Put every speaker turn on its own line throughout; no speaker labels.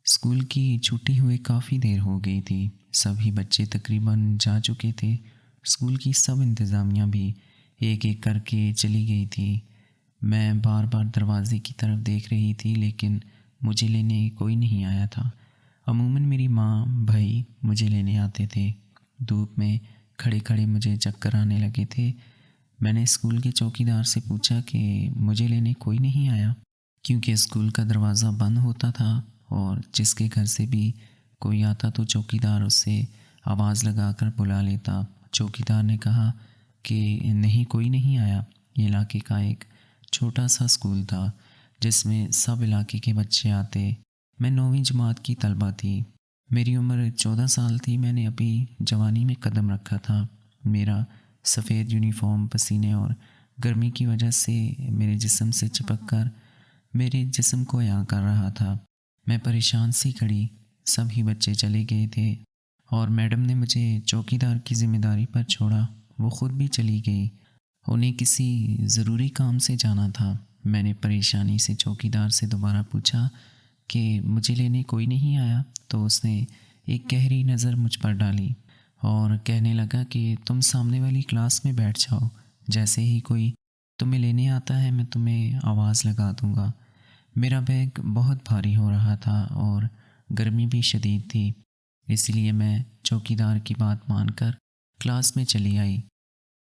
School کی چھٹی ہوئے کافی دیر ہو گئی تھی۔ سبھی بچے تقریباً جا چکے تھے۔ اسکول کی سب انتظامیہ بھی ایک ایک کر کے چلی گئی تھی۔ میں بار بار دروازے کی طرف دیکھ رہی تھی لیکن مجھے لینے کوئی نہیں آیا تھا۔ عموماً میری ماں بھائی مجھے لینے آتے تھے۔ دھوپ میں کھڑے کھڑے مجھے چکر آنے لگے تھے۔ میں نے اسکول کے چوکیدار سے پوچھا کہ مجھے لینے کوئی نہیں آیا، کیونکہ اسکول کا دروازہ بند ہوتا تھا اور جس کے گھر سے بھی کوئی آتا تو چوکیدار اس سے آواز لگا کر بلا لیتا۔ چوکیدار نے کہا کہ نہیں، کوئی نہیں آیا۔ یہ علاقے کا ایک چھوٹا سا اسکول تھا جس میں سب علاقے کے بچے آتے۔ میں 9ویں جماعت کی طالبہ تھی۔ میری عمر 14 سال تھی۔ میں نے ابھی جوانی میں قدم رکھا تھا۔ میرا سفید یونیفارم پسینے اور گرمی کی وجہ سے میرے جسم سے چپک کر میرے جسم کو عیاں کر رہا تھا۔ میں پریشان سی کھڑی۔ سبھی بچے چلے گئے تھے اور میڈم نے مجھے چوکیدار کی ذمہ داری پر چھوڑا۔ وہ خود بھی چلی گئی۔ انہیں کسی ضروری کام سے جانا تھا۔ میں نے پریشانی سے چوکیدار سے دوبارہ پوچھا کہ مجھے لینے کوئی نہیں آیا، تو اس نے ایک گہری نظر مجھ پر ڈالی اور کہنے لگا کہ تم سامنے والی کلاس میں بیٹھ جاؤ۔ جیسے ہی کوئی تمہیں لینے آتا ہے میں تمہیں آواز لگا دوں گا۔ میرا بیگ بہت بھاری ہو رہا تھا اور گرمی بھی شدید تھی، اس لیے میں چوکیدار کی بات مان کر کلاس میں چلی آئی۔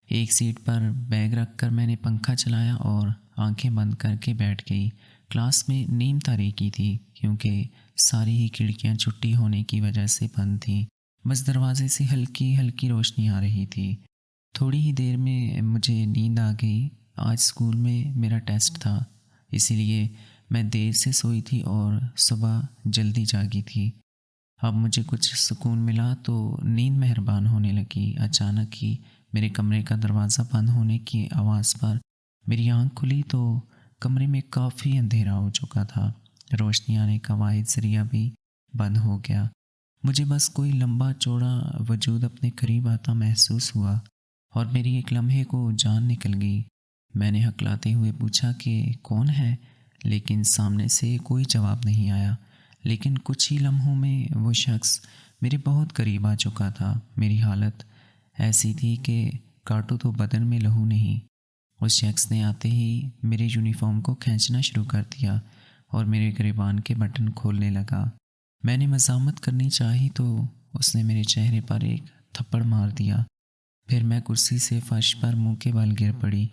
ایک سیٹ پر بیگ رکھ کر میں نے پنکھا چلایا اور آنکھیں بند کر کے بیٹھ گئی۔ کلاس میں نیم تاریکی تھی کیونکہ ساری ہی کھڑکیاں چھٹی ہونے کی وجہ سے بند تھیں۔ بس دروازے سے ہلکی ہلکی روشنی آ رہی تھی۔ تھوڑی ہی دیر میں مجھے نیند آ گئی۔ آج اسکول میں میرا ٹیسٹ تھا، اسی لیے میں دیر سے سوئی تھی اور صبح جلدی جاگی تھی۔ اب مجھے کچھ سکون ملا تو نیند مہربان ہونے لگی۔ اچانک ہی میرے کمرے کا دروازہ بند ہونے کی آواز پر میری آنکھ کھلی تو کمرے میں کافی اندھیرا ہو چکا تھا۔ روشنی آنے کا واحد ذریعہ بھی بند ہو گیا۔ مجھے بس کوئی لمبا چوڑا وجود اپنے قریب آتا محسوس ہوا اور میری ایک لمحے کو جان نکل گئی۔ میں نے ہکلاتے ہوئے پوچھا کہ کون ہے، لیکن سامنے سے کوئی جواب نہیں آیا۔ لیکن کچھ ہی لمحوں میں وہ شخص میرے بہت قریب آ چکا تھا۔ میری حالت ایسی تھی کہ کاٹو تو بدن میں لہو نہیں۔ اس شخص نے آتے ہی میرے یونیفارم کو کھینچنا شروع کر دیا اور میرے گریبان کے بٹن کھولنے لگا۔ میں نے مزاحمت کرنی چاہی تو اس نے میرے چہرے پر ایک تھپڑ مار دیا۔ پھر میں کرسی سے فرش پر منہ کے بل گر پڑی۔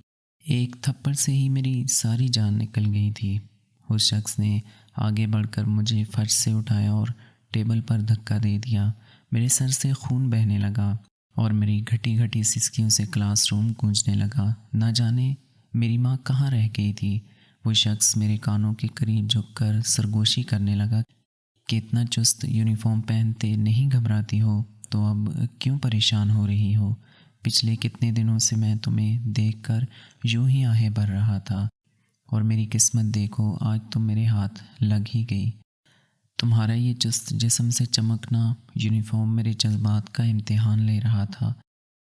ایک تھپڑ سے ہی میری ساری جان نکل گئی تھی۔ اس شخص نے آگے بڑھ کر مجھے فرش سے اٹھایا اور ٹیبل پر دھکا دے دیا۔ میرے سر سے خون بہنے لگا اور میری گھٹی گھٹی سسکیوں سے کلاس روم گونجنے لگا۔ نہ جانے میری ماں کہاں رہ گئی تھی۔ وہ شخص میرے کانوں کے قریب جھک کر سرگوشی کرنے لگا کہ اتنا چست یونیفارم پہنتے نہیں گھبراتی ہو تو اب کیوں پریشان ہو رہی ہو؟ پچھلے کتنے دنوں سے میں تمہیں دیکھ کر یوں ہی آہیں بھر رہا تھا اور میری قسمت دیکھو، آج تم میرے ہاتھ لگ ہی گئی۔ تمہارا یہ چست جسم سے چمکنا یونیفارم میرے جذبات کا امتحان لے رہا تھا۔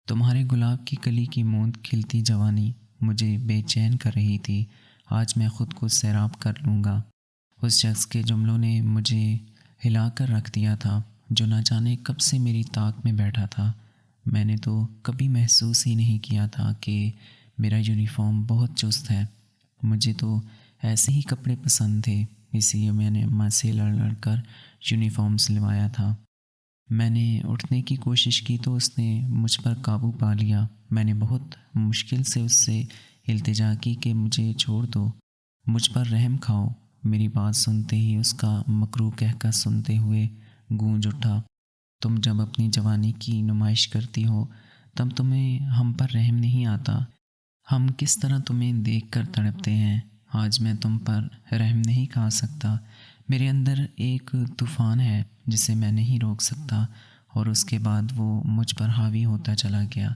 تمہارے گلاب کی کلی کی موند کھلتی جوانی مجھے بے چین کر رہی تھی۔ آج میں خود کو سیراب کر لوں گا۔ اس شخص کے جملوں نے مجھے ہلا کر رکھ دیا تھا، جو نہ جانے کب سے میری طاق میں بیٹھا تھا۔ میں نے تو کبھی محسوس ہی نہیں کیا تھا کہ میرا یونیفارم بہت چست ہے۔ مجھے تو ایسے ہی کپڑے پسند تھے، اسی لیے میں نے اماں سے لڑ لڑ کر یونیفارم سلوایا تھا۔ میں نے اٹھنے کی کوشش کی تو اس نے مجھ پر قابو پا لیا۔ میں نے بہت مشکل سے اس سے التجا کی کہ مجھے چھوڑ دو، مجھ پر رحم کھاؤ۔ میری بات سنتے ہی اس کا مکروہ کہکہ سنتے ہوئے گونج اٹھا، تم جب اپنی جوانی کی نمائش کرتی ہو تب تمہیں ہم پر رحم نہیں آتا؟ ہم کس طرح تمہیں دیکھ کر تڑپتے ہیں۔ آج میں تم پر رحم نہیں کھا سکتا۔ میرے اندر ایک طوفان ہے جسے میں نہیں روک سکتا، اور اس کے بعد وہ مجھ پر حاوی ہوتا چلا گیا۔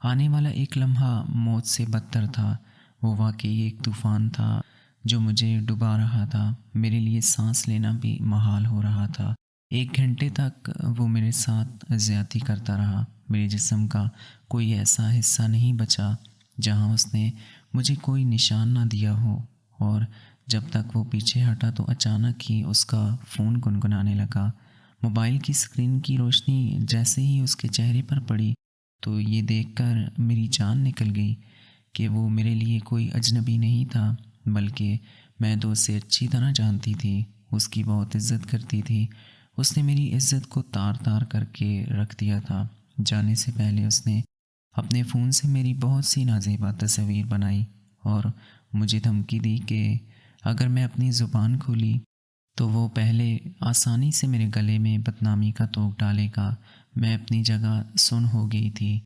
آنے والا ایک لمحہ موت سے بدتر تھا۔ وہ واقعی ایک طوفان تھا جو مجھے ڈبا رہا تھا۔ میرے لیے سانس لینا بھی محال ہو رہا تھا۔ 1 گھنٹے تک وہ میرے ساتھ زیادتی کرتا رہا۔ میرے جسم کا کوئی ایسا حصہ نہیں بچا جہاں اس نے مجھے کوئی نشان نہ دیا ہو، اور جب تک وہ پیچھے ہٹا تو اچانک ہی اس کا فون گنگنانے لگا۔ موبائل کی اسکرین کی روشنی جیسے ہی اس کے چہرے پر پڑی تو یہ دیکھ کر میری جان نکل گئی کہ وہ میرے لیے کوئی اجنبی نہیں تھا، بلکہ میں تو اسے اچھی طرح جانتی تھی، اس کی بہت عزت کرتی تھی۔ اس نے میری عزت کو تار تار کر کے رکھ دیا تھا۔ جانے سے پہلے اس نے اپنے فون سے میری بہت سی نازیبا تصاویر بنائی اور مجھے دھمکی دی کہ اگر میں اپنی زبان کھولی تو وہ پہلے آسانی سے میرے گلے میں بدنامی کا طوق ڈالے گا۔ میں اپنی جگہ سن ہو گئی تھی،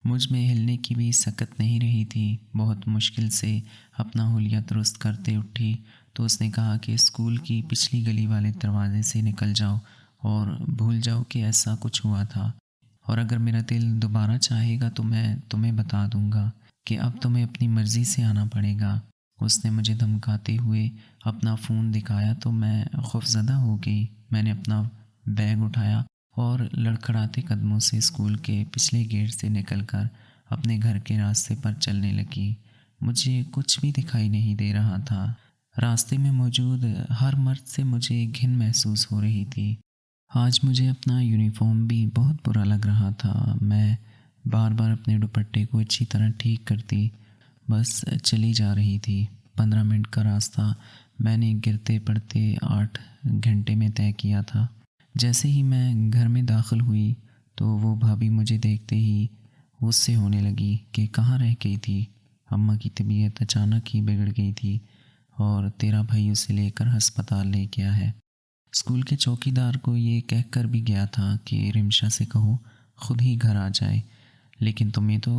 مجھ میں ہلنے کی بھی سکت نہیں رہی تھی۔ بہت مشکل سے اپنا حلیہ درست کرتے اٹھی تو اس نے کہا کہ اسکول کی پچھلی گلی والے دروازے سے نکل جاؤ اور بھول جاؤ کہ ایسا کچھ ہوا تھا، اور اگر میرا دل دوبارہ چاہے گا تو میں تمہیں بتا دوں گا کہ اب تمہیں اپنی مرضی سے آنا پڑے گا۔ اس نے مجھے دھمکاتے ہوئے اپنا فون دکھایا تو میں خوفزدہ ہو گئی۔ میں نے اپنا بیگ اٹھایا اور لڑکھڑاتے قدموں سے اسکول کے پچھلے گیٹ سے نکل کر اپنے گھر کے راستے پر چلنے لگی۔ مجھے کچھ بھی دکھائی نہیں دے رہا تھا۔ راستے میں موجود ہر مرد سے مجھے گھن محسوس ہو رہی تھی۔ آج مجھے اپنا یونیفارم بھی بہت برا لگ رہا تھا۔ میں بار بار اپنے دوپٹے کو اچھی طرح ٹھیک کرتی بس چلی جا رہی تھی۔ 15 منٹ کا راستہ میں نے گرتے پڑتے 8 گھنٹے میں طے کیا تھا۔ جیسے ہی میں گھر میں داخل ہوئی تو وہ بھابھی مجھے دیکھتے ہی غصے ہونے لگی کہ کہاں رہ گئی تھی، اماں کی طبیعت اچانک ہی بگڑ گئی تھی اور تیرا بھائی اسے لے کر ہسپتال لے گیا ہے۔ اسکول کے چوکیدار کو یہ کہہ کر بھی گیا تھا کہ رمشا سے کہو خود ہی گھر آ جائے، لیکن تمہیں تو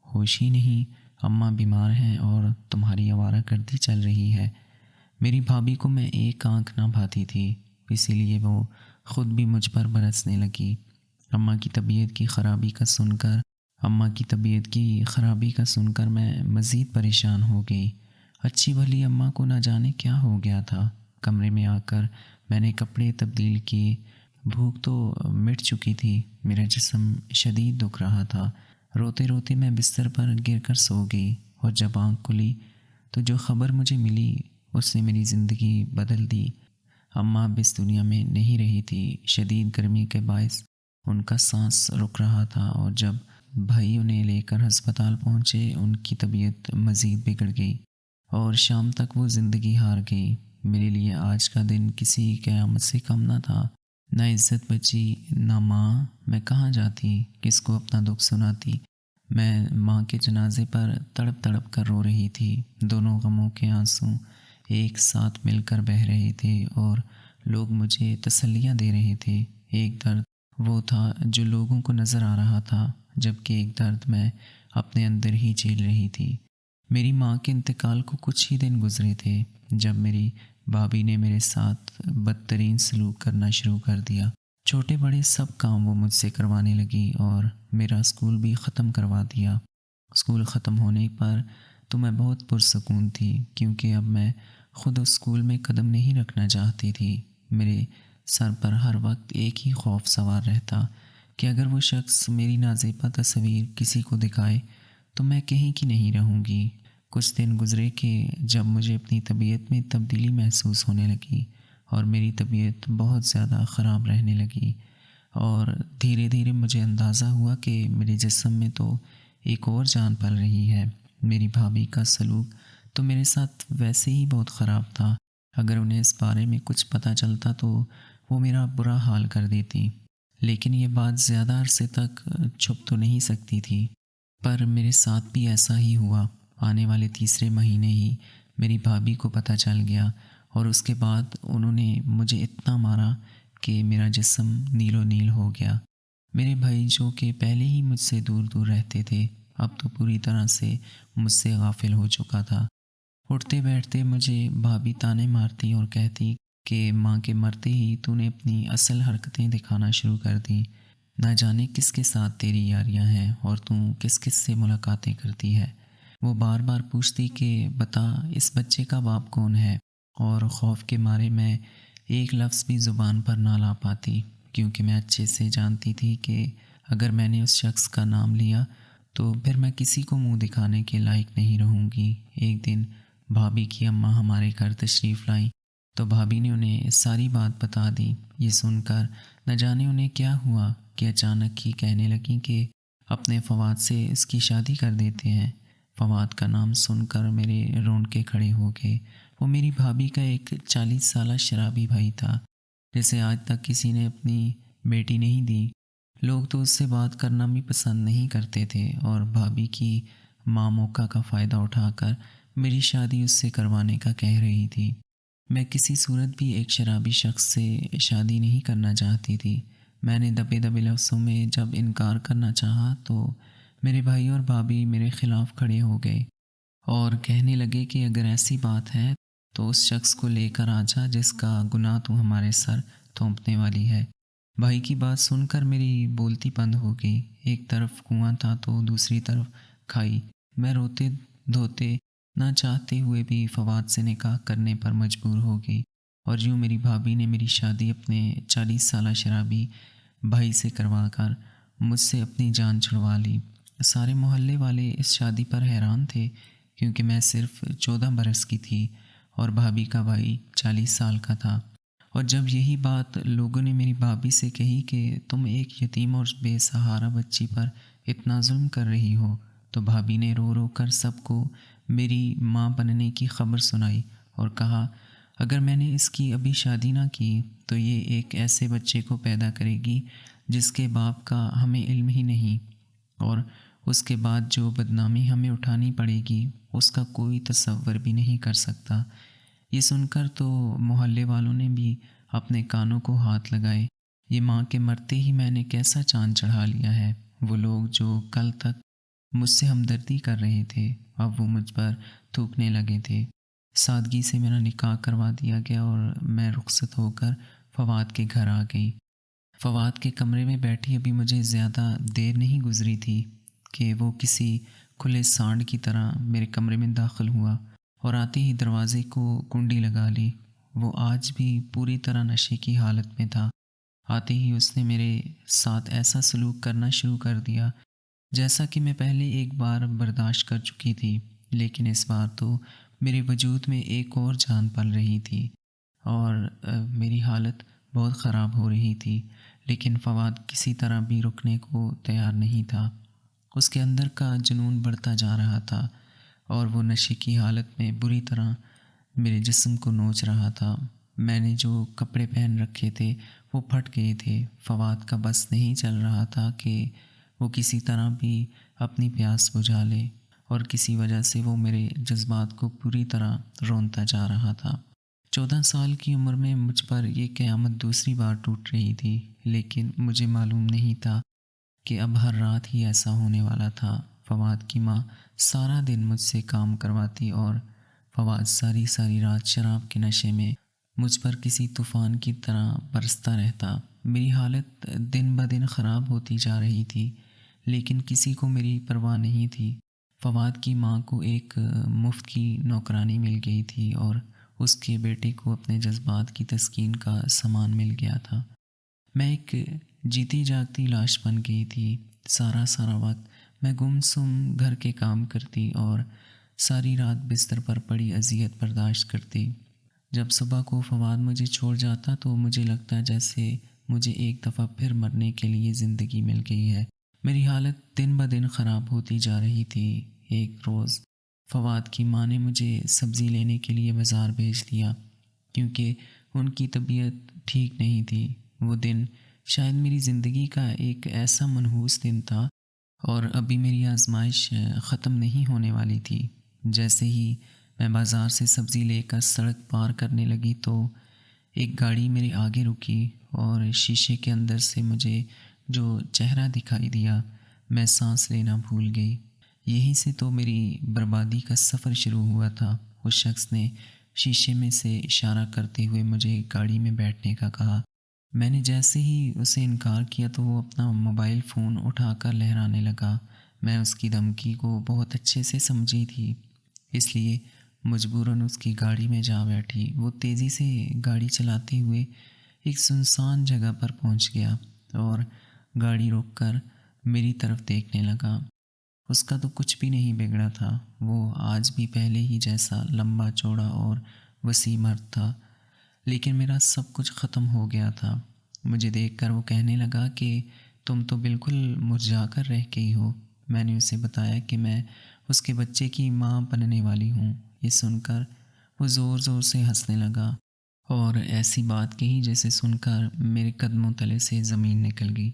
ہوش ہی نہیں، اماں بیمار ہیں اور تمہاری آوارہ گردی چل رہی ہے۔ میری بھابھی کو میں ایک آنکھ نہ بھاتی تھی، اسی لیے وہ خود بھی مجھ پر برسنے لگی۔ اماں کی طبیعت کی خرابی کا سن کر میں مزید پریشان ہو گئی۔ اچھی بھلی اماں کو نہ جانے کیا ہو گیا تھا۔ کمرے میں آ کر میں نے کپڑے تبدیل کیے۔ بھوک تو مٹ چکی تھی، میرا جسم شدید دکھ رہا تھا۔ روتے روتے میں بستر پر گر کر سو گئی اور جب آنکھ کھلی تو جو خبر مجھے ملی اس نے میری زندگی بدل دی۔ اماں اب اس دنیا میں نہیں رہی تھی۔ شدید گرمی کے باعث ان کا سانس رک رہا تھا اور جب بھائی انہیں لے کر ہسپتال پہنچے ان کی طبیعت مزید بگڑ گئی اور شام تک وہ زندگی ہار گئی۔ میرے لیے آج کا دن کسی قیامت سے کم نہ تھا۔ نہ عزت بچی نہ ماں، میں کہاں جاتی، کس کو اپنا دکھ سناتی۔ میں ماں کے جنازے پر تڑپ تڑپ کر رو رہی تھی۔ دونوں غموں کے آنسو ایک ساتھ مل کر بہہ رہے تھے اور لوگ مجھے تسلیاں دے رہے تھے۔ ایک درد وہ تھا جو لوگوں کو نظر آ رہا تھا، جبکہ ایک درد میں اپنے اندر ہی جھیل رہی تھی۔ میری ماں کے انتقال کو کچھ ہی دن گزرے تھے جب میری بھابھی نے میرے ساتھ بدترین سلوک کرنا شروع کر دیا۔ چھوٹے بڑے سب کام وہ مجھ سے کروانے لگی اور میرا اسکول بھی ختم کروا دیا۔ اسکول ختم ہونے پر تو میں بہت پرسکون تھی کیونکہ اب میں خود اسکول میں قدم نہیں رکھنا چاہتی تھی۔ میرے سر پر ہر وقت ایک ہی خوف سوار رہتا کہ اگر وہ شخص میری نازیبا تصویر کسی کو دکھائے تو میں کہیں کی نہیں رہوں گی۔ کچھ دن گزرے کہ جب مجھے اپنی طبیعت میں تبدیلی محسوس ہونے لگی اور میری طبیعت بہت زیادہ خراب رہنے لگی اور دھیرے دھیرے مجھے اندازہ ہوا کہ میرے جسم میں تو ایک اور جان پل رہی ہے۔ میری بھابھی کا سلوک تو میرے ساتھ ویسے ہی بہت خراب تھا۔ اگر انہیں اس بارے میں کچھ پتہ چلتا تو وہ میرا برا حال کر دیتی، لیکن یہ بات زیادہ عرصے تک چھپ تو نہیں سکتی تھی۔ پر میرے ساتھ بھی ایسا ہی ہوا۔ آنے والے تیسرے مہینے ہی میری بھابھی کو پتہ چل گیا اور اس کے بعد انہوں نے مجھے اتنا مارا کہ میرا جسم نیل و نیل ہو گیا۔ میرے بھائی جو کہ پہلے ہی مجھ سے دور دور رہتے تھے اب تو پوری طرح سے مجھ سے غافل ہو چکا تھا۔ اٹھتے بیٹھتے مجھے بھابھی تانے مارتی اور کہتی کہ ماں کے مرتے ہی تو نے اپنی اصل حرکتیں دکھانا شروع کر دیں، نہ جانے کس کے ساتھ تیری یاریاں ہیں اور تو کس کس سے ملاقاتیں کرتی ہے۔ وہ بار بار پوچھتی کہ بتا اس بچے کا باپ کون ہے، اور خوف کے مارے میں ایک لفظ بھی زبان پر نہ لا پاتی کیونکہ میں اچھے سے جانتی تھی کہ اگر میں نے اس شخص کا نام لیا تو پھر میں کسی کو منہ دکھانے کے لائق نہیں رہوں گی۔ ایک دن بھابھی کی اماں ہمارے گھر تشریف لائیں تو بھابھی نے انہیں ساری بات بتا دی۔ یہ سن کر نہ جانے انہیں کیا ہوا کہ اچانک ہی کہنے لگیں کہ اپنے فواد سے اس کی شادی کر دیتے ہیں۔ فواد کا نام سن کر میرے رونقے کھڑے ہو گئے۔ وہ میری بھابھی کا ایک 40 سالہ شرابی بھائی تھا جسے آج تک کسی نے اپنی بیٹی نہیں دی۔ لوگ تو اس سے بات کرنا بھی پسند نہیں کرتے تھے اور بھابھی کی ماں موقع کا فائدہ اٹھا کر میری شادی اس سے کروانے کا کہہ رہی تھی۔ میں کسی صورت بھی ایک شرابی شخص سے شادی نہیں کرنا چاہتی تھی۔ میں نے دبے دبے لفظوں میں جب انکار کرنا چاہا تو میرے بھائی اور بھابھی میرے خلاف کھڑے ہو گئے اور کہنے لگے کہ اگر ایسی بات ہے تو اس شخص کو لے کر آ جا جس کا گناہ تو ہمارے سر تھوپنے والی ہے۔ بھائی کی بات سن کر میری بولتی بند ہو گئی۔ ایک طرف کنواں تھا تو دوسری طرف کھائی۔ میں روتے دھوتے نہ چاہتے ہوئے بھی فواد سے نکاح کرنے پر مجبور ہو گئی اور یوں میری بھابھی نے میری شادی اپنے 40 سالہ شرابی بھائی سے کروا کر مجھ سے اپنی جان چھڑوا لی۔ سارے محلے والے اس شادی پر حیران تھے کیونکہ میں صرف 14 برس کی تھی اور بھابھی کا بھائی 40 سال کا تھا۔ اور جب یہی بات لوگوں نے میری بھابھی سے کہی کہ تم ایک یتیم اور بے سہارا بچی پر اتنا ظلم کر رہی ہو، تو بھابھی نے رو رو کر سب کو میری ماں بننے کی خبر سنائی اور کہا اگر میں نے اس کی ابھی شادی نہ کی تو یہ ایک ایسے بچے کو پیدا کرے گی جس کے باپ کا ہمیں علم ہی نہیں، اور اس کے بعد جو بدنامی ہمیں اٹھانی پڑے گی اس کا کوئی تصور بھی نہیں کر سکتا۔ یہ سن کر تو محلے والوں نے بھی اپنے کانوں کو ہاتھ لگائے۔ یہ ماں کے مرتے ہی میں نے کیسا چاند چڑھا لیا ہے۔ وہ لوگ جو کل تک مجھ سے ہمدردی کر رہے تھے اب وہ مجھ پر تھوکنے لگے تھے۔ سادگی سے میرا نکاح کروا دیا گیا اور میں رخصت ہو کر فواد کے گھر آ گئی۔ فواد کے کمرے میں بیٹھی ابھی مجھے زیادہ دیر نہیں گزری تھی کہ وہ کسی کھلے سانڈ کی طرح میرے کمرے میں داخل ہوا اور آتے ہی دروازے کو کنڈی لگا لی۔ وہ آج بھی پوری طرح نشے کی حالت میں تھا۔ آتے ہی اس نے میرے ساتھ ایسا سلوک کرنا شروع کر دیا جیسا کہ میں پہلے ایک بار برداشت کر چکی تھی، لیکن اس بار تو میرے وجود میں ایک اور جان پل رہی تھی اور میری حالت بہت خراب ہو رہی تھی، لیکن فواد کسی طرح بھی رکنے کو تیار نہیں تھا۔ اس کے اندر کا جنون بڑھتا جا رہا تھا اور وہ نشے کی حالت میں بری طرح میرے جسم کو نوچ رہا تھا۔ میں نے جو کپڑے پہن رکھے تھے وہ پھٹ گئے تھے۔ فواد کا بس نہیں چل رہا تھا کہ وہ کسی طرح بھی اپنی پیاس بجھا لے اور کسی وجہ سے وہ میرے جذبات کو پوری طرح رونتا جا رہا تھا۔ 14 سال کی عمر میں مجھ پر یہ قیامت دوسری بار ٹوٹ رہی تھی، لیکن مجھے معلوم نہیں تھا کہ اب ہر رات ہی ایسا ہونے والا تھا۔ فواد کی ماں سارا دن مجھ سے کام کرواتی اور فواد ساری ساری رات شراب کے نشے میں مجھ پر کسی طوفان کی طرح برستا رہتا۔ میری حالت دن بدن خراب ہوتی جا رہی تھی، لیکن کسی کو میری پرواہ نہیں تھی۔ فواد کی ماں کو ایک مفت کی نوکرانی مل گئی تھی اور اس کے بیٹے کو اپنے جذبات کی تسکین کا سامان مل گیا تھا۔ میں ایک جیتی جاگتی لاش بن گئی تھی۔ سارا وقت میں گم سم گھر کے کام کرتی اور ساری رات بستر پر پڑی اذیت برداشت کرتی۔ جب صبح کو فواد مجھے چھوڑ جاتا تو مجھے لگتا جیسے مجھے ایک دفعہ پھر مرنے کے لیے زندگی مل گئی ہے۔ میری حالت دن بدن خراب ہوتی جا رہی تھی۔ ایک روز فواد کی ماں نے مجھے سبزی لینے کے لیے بازار بھیج دیا کیونکہ ان کی طبیعت ٹھیک نہیں تھی۔ وہ دن شاید میری زندگی کا ایک ایسا منحوس دن تھا اور ابھی میری آزمائش ختم نہیں ہونے والی تھی۔ جیسے ہی میں بازار سے سبزی لے کر سڑک پار کرنے لگی تو ایک گاڑی میرے آگے رکی اور شیشے کے اندر سے مجھے جو چہرہ دکھائی دیا میں سانس لینا بھول گئی۔ یہیں سے تو میری بربادی کا سفر شروع ہوا تھا۔ اس شخص نے شیشے میں سے اشارہ کرتے ہوئے مجھے گاڑی میں بیٹھنے کا کہا۔ میں نے جیسے ہی اسے انکار کیا تو وہ اپنا موبائل فون اٹھا کر لہرانے لگا۔ میں اس کی دھمکی کو بہت اچھے سے سمجھی تھی، اس لیے مجبوراً اس کی گاڑی میں جا بیٹھی۔ وہ تیزی سے گاڑی چلاتے ہوئے ایک سنسان جگہ پر پہنچ گیا اور گاڑی روک کر میری طرف دیکھنے لگا۔ اس کا تو کچھ بھی نہیں بگڑا تھا، وہ آج بھی پہلے ہی جیسا لمبا چوڑا اور وسیع مرد تھا، لیکن میرا سب کچھ ختم ہو گیا تھا۔ مجھے دیکھ کر وہ کہنے لگا کہ تم تو بالکل مرجھا کر رہ گئی ہو۔ میں نے اسے بتایا کہ میں اس کے بچے کی ماں بننے والی ہوں۔ یہ سن کر وہ زور زور سے ہنسنے لگا اور ایسی بات کہی جیسے سن کر میرے قدموں تلے سے زمین نکل گئی۔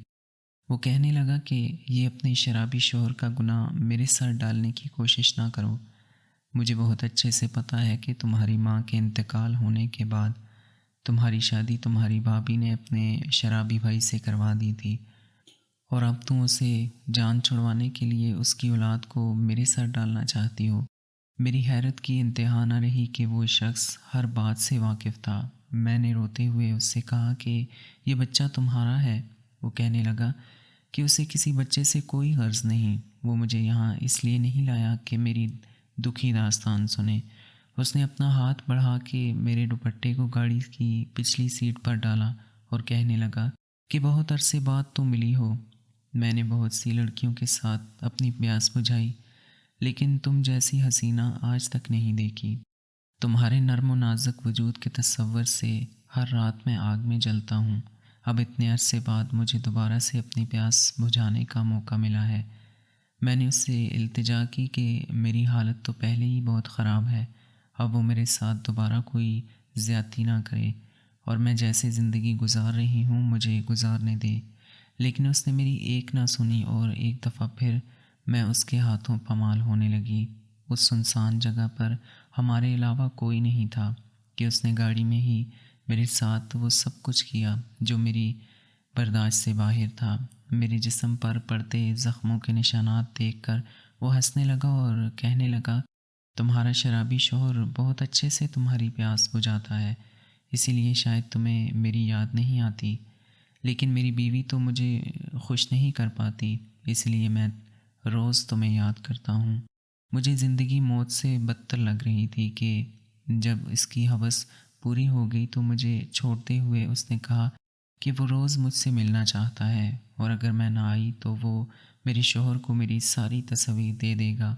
وہ کہنے لگا کہ یہ اپنے شرابی شوہر کا گناہ میرے سر ڈالنے کی کوشش نہ کرو۔ مجھے بہت اچھے سے پتہ ہے کہ تمہاری ماں کے انتقال ہونے کے بعد تمہاری شادی تمہاری بھابھی نے اپنے شرابی بھائی سے کروا دی تھی، اور اب تم اسے جان چھڑوانے کے لیے اس کی اولاد کو میرے سر ڈالنا چاہتی ہو۔ میری حیرت کی انتہا نہ رہی کہ وہ شخص ہر بات سے واقف تھا۔ میں نے روتے ہوئے اس سے کہا کہ یہ بچہ تمہارا ہے۔ وہ کہنے لگا کہ اسے کسی بچے سے کوئی غرض نہیں، وہ مجھے یہاں اس لیے نہیں لایا کہ میری دکھی داستان سنے۔ اس نے اپنا ہاتھ بڑھا کے میرے دوپٹے کو گاڑی کی پچھلی سیٹ پر ڈالا اور کہنے لگا کہ بہت عرصے بعد تم ملی ہو۔ میں نے بہت سی لڑکیوں کے ساتھ اپنی پیاس بجھائی، لیکن تم جیسی حسینہ آج تک نہیں دیکھی۔ تمہارے نرم و نازک وجود کے تصور سے ہر رات میں آگ میں جلتا ہوں۔ اب اتنے عرصے بعد مجھے دوبارہ سے اپنی پیاس بجھانے کا موقع ملا ہے۔ میں نے اس سے التجا کی کہ میری حالت تو پہلے ہی بہت خراب ہے، اب وہ میرے ساتھ دوبارہ کوئی زیادتی نہ کرے اور میں جیسے زندگی گزار رہی ہوں مجھے گزارنے دے۔ لیکن اس نے میری ایک نہ سنی اور ایک دفعہ پھر میں اس کے ہاتھوں پامال ہونے لگی۔ اس سنسان جگہ پر ہمارے علاوہ کوئی نہیں تھا کہ اس نے گاڑی میں ہی میرے ساتھ وہ سب کچھ کیا جو میری برداشت سے باہر تھا۔ میرے جسم پر پڑتے زخموں کے نشانات دیکھ کر وہ ہنسنے لگا اور کہنے لگا، تمہارا شرابی شوہر بہت اچھے سے تمہاری پیاس بجھاتا ہے، اسی لیے شاید تمہیں میری یاد نہیں آتی، لیکن میری بیوی تو مجھے خوش نہیں کر پاتی، اس لیے میں روز تمہیں یاد کرتا ہوں۔ مجھے زندگی موت سے بدتر لگ رہی تھی کہ جب اس کی ہوس پوری ہو گئی تو مجھے چھوڑتے ہوئے اس نے کہا کہ وہ روز مجھ سے ملنا چاہتا ہے، اور اگر میں نہ آئی تو وہ میرے شوہر کو میری ساری تصویر دے دے گا۔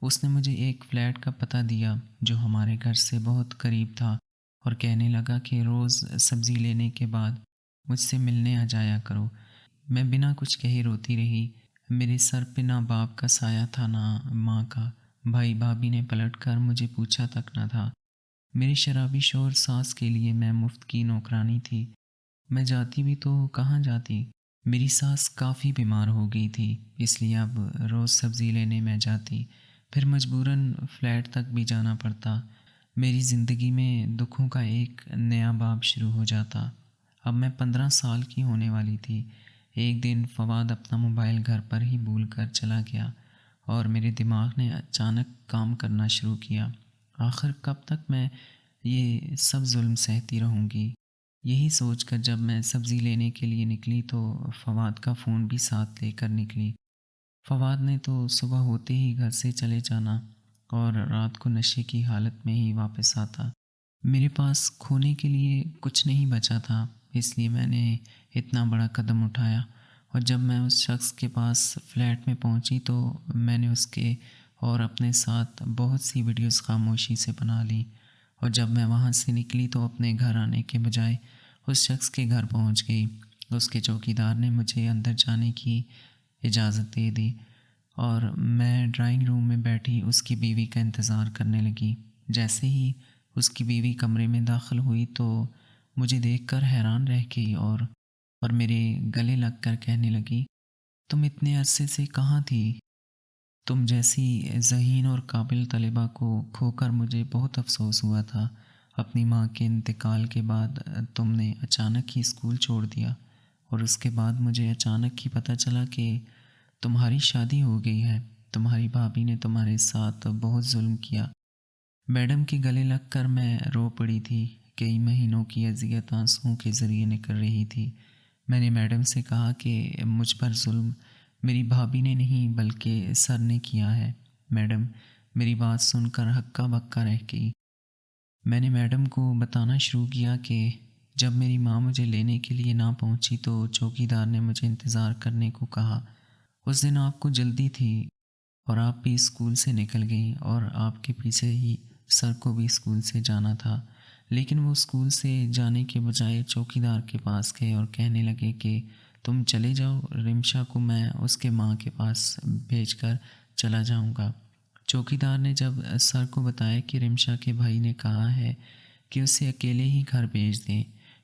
اس نے مجھے ایک فلیٹ کا پتہ دیا جو ہمارے گھر سے بہت قریب تھا اور کہنے لگا کہ روز سبزی لینے کے بعد مجھ سے ملنے آ جایا کرو۔ میں بنا کچھ کہے روتی رہی۔ میرے سر پہ نہ باپ کا سایہ تھا نہ ماں کا۔ بھائی بھابھی نے پلٹ کر مجھے پوچھا تک نہ تھا۔ میری شرابی شوہر ساس کے لیے میں مفت کی نوکرانی تھی۔ میں جاتی بھی تو کہاں جاتی؟ میری ساس کافی بیمار ہو گئی تھی، اس لیے اب روز سبزی لینے میں جاتی، پھر مجبوراً فلیٹ تک بھی جانا پڑتا۔ میری زندگی میں دکھوں کا ایک نیا باب شروع ہو جاتا۔ اب میں 15 سال کی ہونے والی تھی۔ ایک دن فواد اپنا موبائل گھر پر ہی بھول کر چلا گیا اور میرے دماغ نے اچانک کام کرنا شروع کیا۔ آخر کب تک میں یہ سب ظلم سہتی رہوں گی؟ یہی سوچ کر جب میں سبزی لینے کے لیے نکلی تو فواد کا فون بھی ساتھ لے کر نکلی۔ فواد نے تو صبح ہوتے ہی گھر سے چلے جانا اور رات کو نشے کی حالت میں ہی واپس آتا۔ میرے پاس کھونے کے لیے کچھ نہیں بچا تھا، اس لیے میں نے اتنا بڑا قدم اٹھایا، اور جب میں اس شخص کے پاس فلیٹ میں پہنچی تو میں نے اس کے اور اپنے ساتھ بہت سی ویڈیوز خاموشی سے بنا لیں، اور جب میں وہاں سے نکلی تو اپنے گھر آنے کے بجائے اس شخص کے گھر پہنچ گئی۔ اس کے چوکیدار نے مجھے اندر جانے کی اجازت دے دی اور میں ڈرائنگ روم میں بیٹھی اس کی بیوی کا انتظار کرنے لگی۔ جیسے ہی اس کی بیوی کمرے میں داخل ہوئی تو مجھے دیکھ کر حیران رہ گئی اور میرے گلے لگ کر کہنے لگی، تم اتنے عرصے سے کہاں تھی؟ تم جیسی ذہین اور قابل طالبہ کو کھو کر مجھے بہت افسوس ہوا تھا۔ اپنی ماں کے انتقال کے بعد تم نے اچانک ہی اسکول چھوڑ دیا، اور اس کے بعد مجھے اچانک ہی پتہ چلا کہ تمہاری شادی ہو گئی ہے۔ تمہاری بھابھی نے تمہارے ساتھ بہت ظلم کیا۔ میڈم کے گلے لگ کر میں رو پڑی تھی۔ کئی مہینوں کی اذیت آنسوؤں کے ذریعے نکل رہی تھی۔ میں نے میڈم سے کہا کہ مجھ پر ظلم میری بھابھی نے نہیں بلکہ سر نے کیا ہے۔ میڈم میری بات سن کر ہکا بکا رہ گئی۔ میں نے میڈم کو بتانا شروع کیا کہ جب میری ماں مجھے لینے کے لیے نہ پہنچی تو چوکیدار نے مجھے انتظار کرنے کو کہا۔ اس دن آپ کو جلدی تھی، اور آپ بھی اسکول سے نکل گئیں اور آپ کے پیچھے ہی سر کو بھی اسکول سے جانا تھا، لیکن وہ اسکول سے جانے کے بجائے چوکیدار کے پاس گئے اور کہنے لگے کہ تم چلے جاؤ، رمشا کو میں اس کے ماں کے پاس بھیج کر چلا جاؤں گا۔ چوکیدار نے جب سر کو بتایا کہ رمشا کے بھائی نے کہا ہے کہ اسے اکیلے ہی گھر بھیج دیں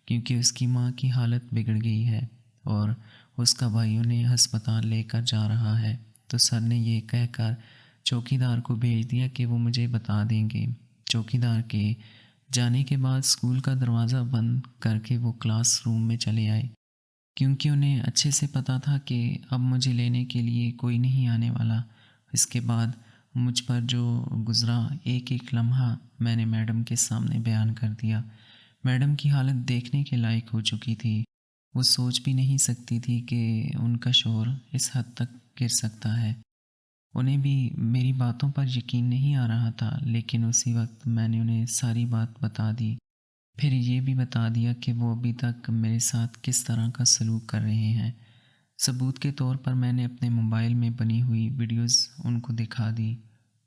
کیونکہ اس کی ماں کی حالت بگڑ گئی ہے اور اس کا بھائی انہیں ہسپتال لے کر جا رہا ہے، تو سر نے یہ کہہ کر چوکیدار کو بھیج دیا کہ وہ مجھے بتا دیں گے۔ چوکیدار کے جانے کے بعد اسکول کا دروازہ بند کر کے وہ کلاس روم میں چلے آئے، کیونکہ انہیں اچھے سے پتہ تھا کہ اب مجھے لینے کے لیے کوئی نہیں آنے والا۔ اس کے بعد مجھ پر جو گزرا ایک ایک لمحہ میں نے میڈم کے سامنے بیان کر دیا۔ میڈم کی حالت دیکھنے کے لائق ہو چکی تھی۔ وہ سوچ بھی نہیں سکتی تھی کہ ان کا شوہر اس حد تک گر سکتا ہے۔ انہیں بھی میری باتوں پر یقین نہیں آ رہا تھا، لیکن اسی وقت میں نے انہیں ساری بات بتا دی، پھر یہ بھی بتا دیا کہ وہ ابھی تک میرے ساتھ کس طرح کا سلوک کر رہے ہیں۔ ثبوت کے طور پر میں نے اپنے موبائل میں بنی ہوئی ویڈیوز ان کو دکھا دی،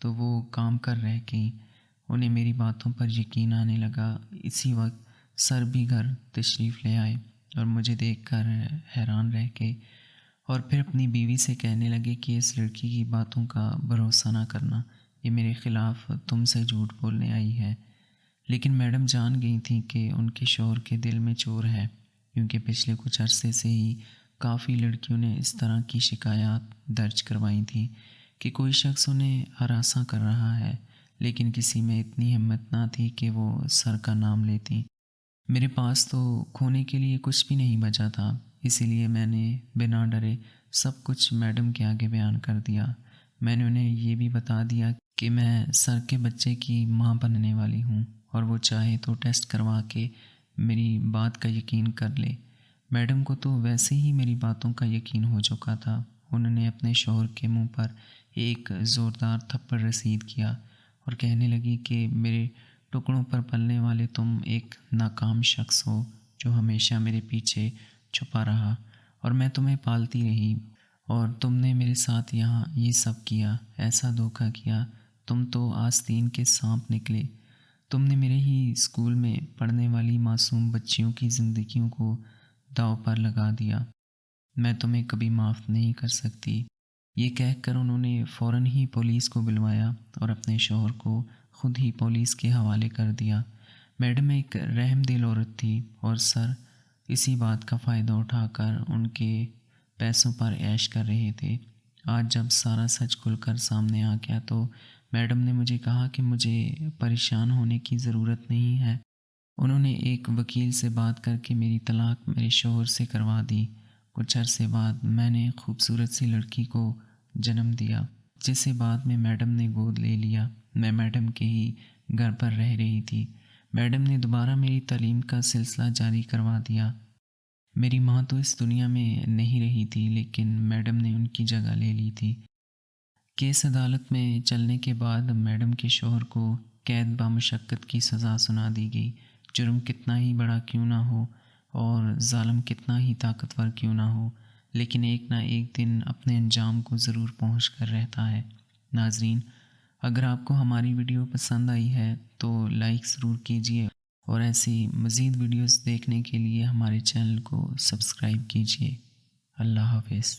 تو وہ کام کر رہ گئیں۔ انہیں میری باتوں پر یقین آنے لگا۔ اسی وقت سر بھی گھر تشریف لے آئے اور مجھے دیکھ کر حیران رہ گئے، اور پھر اپنی بیوی سے کہنے لگے کہ اس لڑکی کی باتوں کا بھروسہ نہ کرنا، یہ میرے خلاف تم سے جھوٹ بولنے آئی ہے۔ لیکن میڈم جان گئی تھیں کہ ان کے شوہر کے دل میں چور ہے، کیونکہ پچھلے کچھ عرصے سے ہی کافی لڑکیوں نے اس طرح کی شکایات درج کروائی تھیں کہ کوئی شخص انہیں ہراساں کر رہا ہے، لیکن کسی میں اتنی ہمت نہ تھی کہ وہ سر کا نام لیتی۔ میرے پاس تو کھونے کے لیے کچھ بھی نہیں بچا تھا، اسی لیے میں نے بنا ڈرے سب کچھ میڈم کے آگے بیان کر دیا۔ میں نے انہیں یہ بھی بتا دیا کہ میں سر کے بچے کی ماں بننے والی ہوں، اور وہ چاہے تو ٹیسٹ کروا کے میری بات کا یقین کر لے۔ میڈم کو تو ویسے ہی میری باتوں کا یقین ہو چکا تھا۔ انہوں نے اپنے شوہر کے منہ پر ایک زوردار تھپڑ رسید کیا اور کہنے لگی کہ میرے ٹکڑوں پر پلنے والے تم ایک ناکام شخص ہو جو ہمیشہ میرے پیچھے چھپا رہا، اور میں تمہیں پالتی رہی، اور تم نے میرے ساتھ یہاں یہ سب کیا، ایسا دھوکہ کیا، تم تو آستین کے سانپ نکلے۔ تم نے میرے ہی اسکول میں پڑھنے والی معصوم بچیوں کی زندگیوں کو داؤ پر لگا دیا۔ میں تمہیں کبھی معاف نہیں کر سکتی۔ یہ کہہ کر انہوں نے فوراً ہی پولیس کو بلوایا اور اپنے شوہر کو خود ہی پولیس کے حوالے کر دیا۔ میڈم ایک رحم دل عورت تھی، اور سر اسی بات کا فائدہ اٹھا کر ان کے پیسوں پر عیش کر رہے تھے۔ آج جب سارا سچ کھل کر سامنے آ گیا تو میڈم نے مجھے کہا کہ مجھے پریشان ہونے کی ضرورت نہیں ہے۔ انہوں نے ایک وکیل سے بات کر کے میری طلاق میرے شوہر سے کروا دی۔ کچھ عرصے بعد میں نے خوبصورت سی لڑکی کو جنم دیا، جسے بعد میں میڈم نے گود لے لیا۔ میں میڈم کے ہی گھر پر رہ رہی تھی۔ میڈم نے دوبارہ میری تعلیم کا سلسلہ جاری کروا دیا۔ میری ماں تو اس دنیا میں نہیں رہی تھی، لیکن میڈم نے ان کی جگہ لے لی تھی۔ کیس عدالت میں چلنے کے بعد میڈم کے شوہر کو قید بامشقت کی سزا سنا دی گئی۔ جرم کتنا ہی بڑا کیوں نہ ہو اور ظالم کتنا ہی طاقتور کیوں نہ ہو، لیکن ایک نہ ایک دن اپنے انجام کو ضرور پہنچ کر رہتا ہے۔ ناظرین، اگر آپ کو ہماری ویڈیو پسند آئی ہے تو لائک ضرور کیجیے، اور ایسی مزید ویڈیوز دیکھنے کے لیے ہمارے چینل کو سبسکرائب کیجیے۔ اللہ حافظ۔